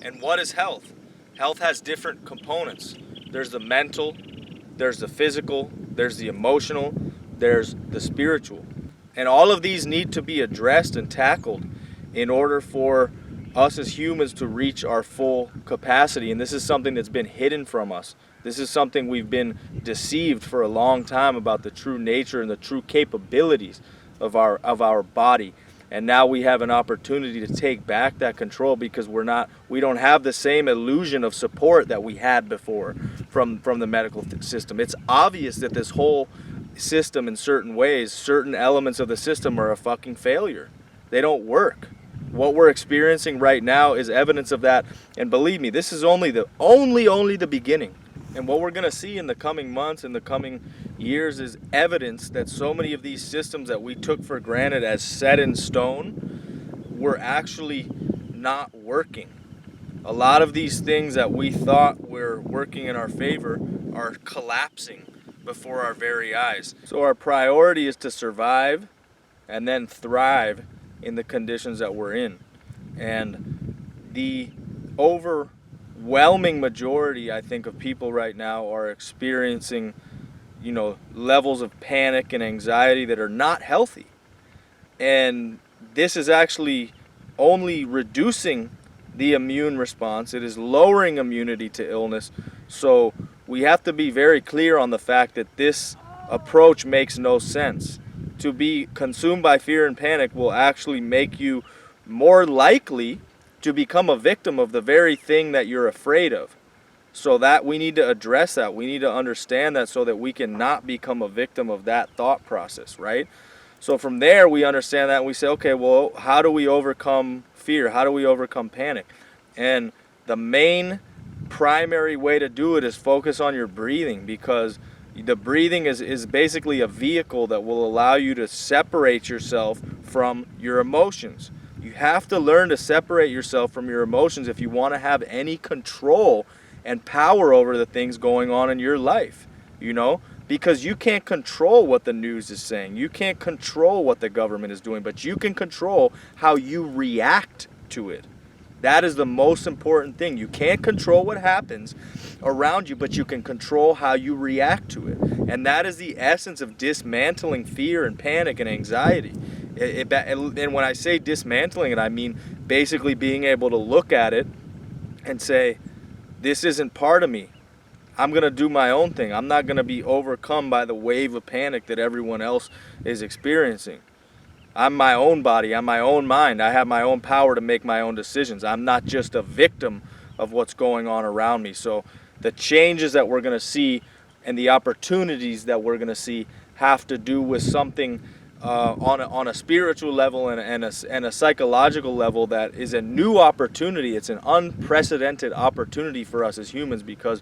And what is health? Health has different components. There's the mental, there's the physical, there's the emotional, there's the spiritual. And all of these need to be addressed and tackled in order for us as humans to reach our full capacity. And this is something that's been hidden from us. This is something we've been deceived for a long time about the true nature and the true capabilities of our body. And now we have an opportunity to take back that control because we don't have the same illusion of support that we had before from the medical system. It's obvious that this whole system, in certain ways, certain elements of the system are a fucking failure. They don't work. What we're experiencing right now is evidence of that. And believe me, this is only the beginning. And what we're going to see in the coming months, in the coming years, is evidence that so many of these systems that we took for granted as set in stone were actually not working. A lot of these things that we thought were working in our favor are collapsing before our very eyes. So our priority is to survive and then thrive in the conditions that we're in. And the overwhelming majority, I think, of people right now are experiencing, levels of panic and anxiety that are not healthy. And this is actually only reducing the immune response. It is lowering immunity to illness. So we have to be very clear on the fact that this approach makes no sense. To be consumed by fear and panic will actually make you more likely to become a victim of the very thing that you're afraid of. So that we need to address that. We need to understand that so that we can not become a victim of that thought process, right? So from there, we understand that and we say, okay, well, how do we overcome fear? How do we overcome panic? And the main primary way to do it is focus on your breathing, because the breathing is basically a vehicle that will allow you to separate yourself from your emotions. You have to learn to separate yourself from your emotions if you want to have any control and power over the things going on in your life, because you can't control what the news is saying. You can't control what the government is doing, but you can control how you react to it. That is the most important thing. You can't control what happens around you, but you can control how you react to it. And that is the essence of dismantling fear and panic and anxiety. And when I say dismantling it, I mean basically being able to look at it and say, this isn't part of me. I'm going to do my own thing. I'm not going to be overcome by the wave of panic that everyone else is experiencing. I'm my own body. I'm my own mind. I have my own power to make my own decisions. I'm not just a victim of what's going on around me. So the changes that we're going to see and the opportunities that we're going to see have to do with something on a spiritual level and a psychological level that is a new opportunity. It's an unprecedented opportunity for us as humans, because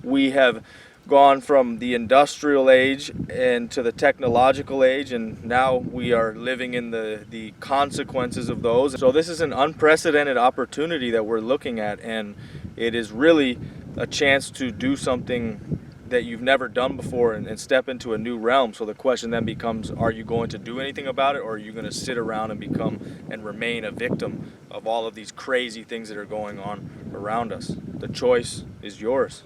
we have gone from the industrial age and to the technological age, and now we are living in the consequences of those. So this is an unprecedented opportunity that we're looking at, and it is really a chance to do something that you've never done before and step into a new realm. So the question then becomes, are you going to do anything about it, or are you going to sit around and become and remain a victim of all of these crazy things that are going on around us? The choice is yours.